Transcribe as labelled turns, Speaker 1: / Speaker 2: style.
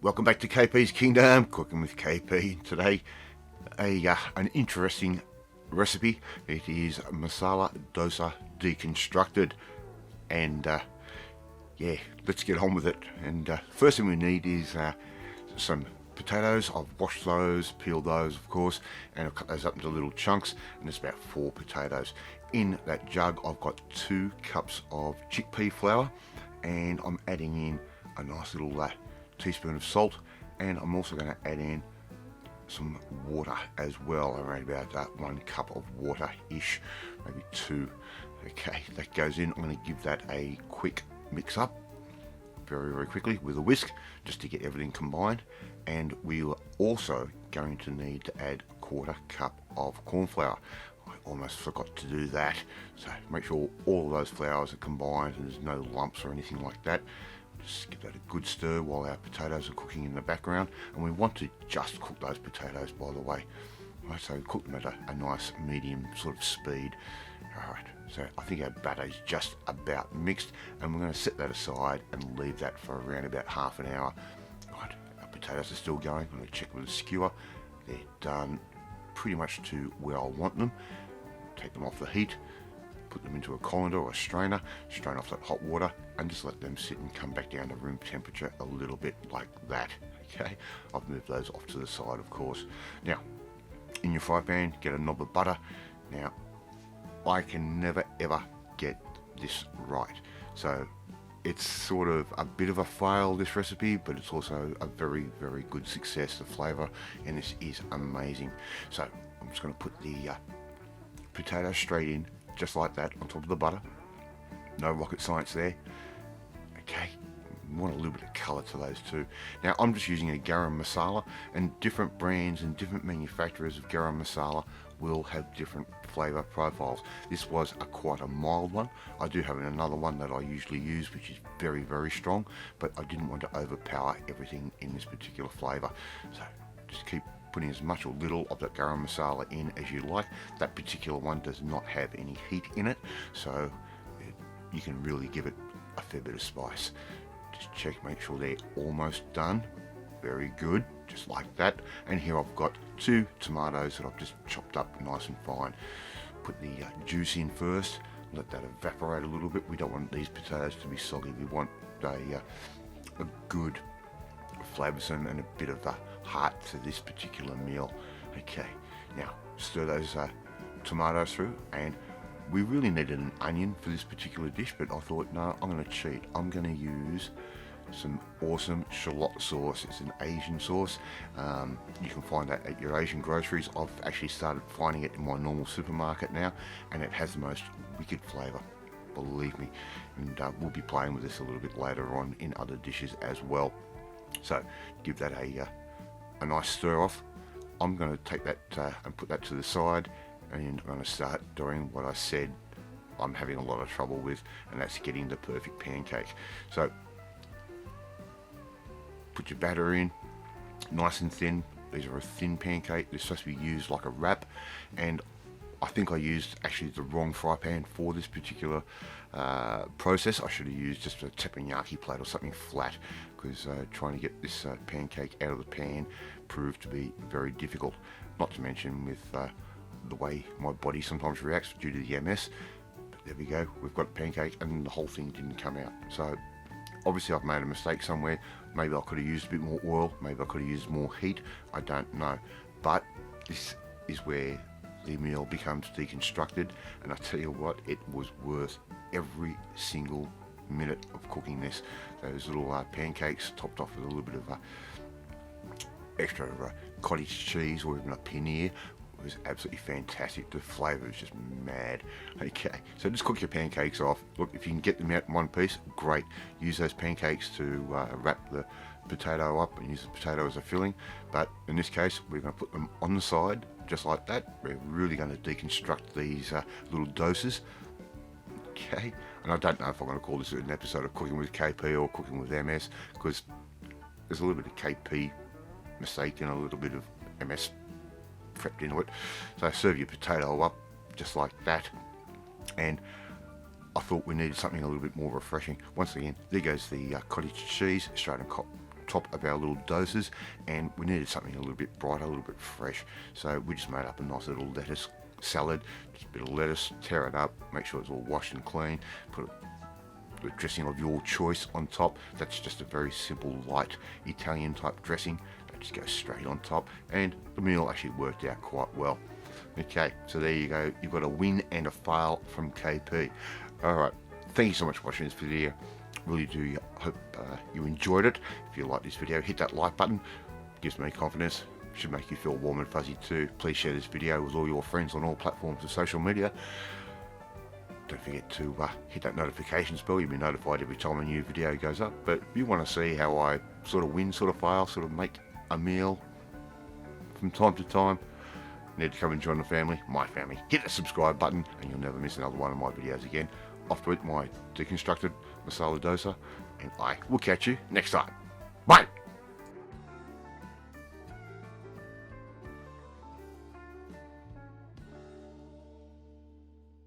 Speaker 1: Welcome back to KP's Kingdom, cooking with KP. Today, an interesting recipe. It is masala dosa deconstructed, and let's get on with it. And first thing we need is some potatoes. I've washed those, peeled those, of course, and I've cut those up into little chunks. And it's about 4 potatoes. In that jug, I've got 2 cups of chickpea flour, and I'm adding in a nice little teaspoon of salt, and I'm also going to add in some water as well, around about 1 cup of water-ish, maybe 2. Okay, that goes in. I'm going to give that a quick mix up very quickly with a whisk just to get everything combined. And we're also going to need to add 1/4 cup of corn flour. I almost forgot to do that, so make sure all of those flours are combined and there's no lumps or anything like that. Just give that a good stir while our potatoes are cooking in the background, and we want to just cook those potatoes, by the way. Right, so cook them at a nice medium sort of speed. Alright, so I think our batter is just about mixed, and we're going to set that aside and leave that for around about half an hour. Right, our potatoes are still going. I'm going to check with a skewer. They're done pretty much to where I want them. Take them off the heat, put them into a colander or a strainer, strain off that hot water, and just let them sit and come back down to room temperature a little bit like that. Okay, I've moved those off to the side, of course. Now, in your fry pan, get a knob of butter. Now, I can never ever get this right, so it's sort of a bit of a fail, this recipe, but it's also a very good success. The flavour in this is amazing. So I'm just going to put the potatoes straight in, just like that, on top of the butter. No rocket science there. Okay, want a little bit of colour to those too. Now I'm just using a garam masala, and different brands and different manufacturers of garam masala will have different flavour profiles. This was quite a mild one. I do have another one that I usually use, which is very strong, but I didn't want to overpower everything in this particular flavour. So just keep putting as much or little of that garam masala in as you like. That particular one does not have any heat in it, so you can really give it a fair bit of spice. Just check, make sure they're almost done. Very good, just like that. And here I've got 2 tomatoes that I've just chopped up nice and fine. Put the juice in first, let that evaporate a little bit. We don't want these potatoes to be soggy. We want a good flavoursome and a bit of a heart to this particular meal. Okay, now stir those tomatoes through, and we really needed an onion for this particular dish, but I thought, no, I'm going to cheat. I'm going to use some awesome shallot sauce. It's an Asian sauce. You can find that at your Asian groceries. I've actually started finding it in my normal supermarket now, and it has the most wicked flavour, believe me. And we'll be playing with this a little bit later on in other dishes as well. So give that a nice stir off. I'm going to take that and put that to the side, and I'm going to start doing what I said I'm having a lot of trouble with, and that's getting the perfect pancake. So put your batter in, nice and thin. These are a thin pancake. They're supposed to be used like a wrap, and I think I used actually the wrong fry pan for this particular process. I should have used just a teppanyaki plate or something flat, because trying to get this pancake out of the pan proved to be very difficult. Not to mention with the way my body sometimes reacts due to the MS. But there we go, we've got a pancake and the whole thing didn't come out. So obviously I've made a mistake somewhere. Maybe I could have used a bit more oil, maybe I could have used more heat, I don't know. But this is where the meal becomes deconstructed, and I tell you what, it was worth every single minute of cooking this. Those little pancakes topped off with a little bit of extra cottage cheese or even a paneer was absolutely fantastic. The flavour is just mad. Okay, so just cook your pancakes off. Look, if you can get them out in one piece, great. Use those pancakes to wrap the potato up and use the potato as a filling. But in this case, we're going to put them on the side, just like that. We're really going to deconstruct these little doses. Okay, and I don't know if I'm going to call this an episode of Cooking with KP or Cooking with MS, because there's a little bit of KP mistake and a little bit of MS prepped into it. So serve your potato up just like that, and I thought we needed something a little bit more refreshing. Once again, there goes the cottage cheese, straight on top of our little doses, and we needed something a little bit brighter, a little bit fresh. So we just made up a nice little lettuce salad, just a bit of lettuce, tear it up, make sure it's all washed and clean, put the dressing of your choice on top. That's just a very simple, light Italian type dressing. That just goes straight on top, and the meal actually worked out quite well. Okay, so there you go. You've got a win and a fail from KP. Alright, thank you so much for watching this video. Really do hope you enjoyed it. If you like this video, hit that like button. Gives me confidence. Should make you feel warm and fuzzy too. Please share this video with all your friends on all platforms of social media. Don't forget to hit that notifications bell. You'll be notified every time a new video goes up. But if you want to see how I sort of win, sort of fail, sort of make a meal from time to time, you need to come and join the family, my family. Hit the subscribe button and you'll never miss another one of my videos again. Off to eat my deconstructed masala dosa, and I will catch you next time. Bye!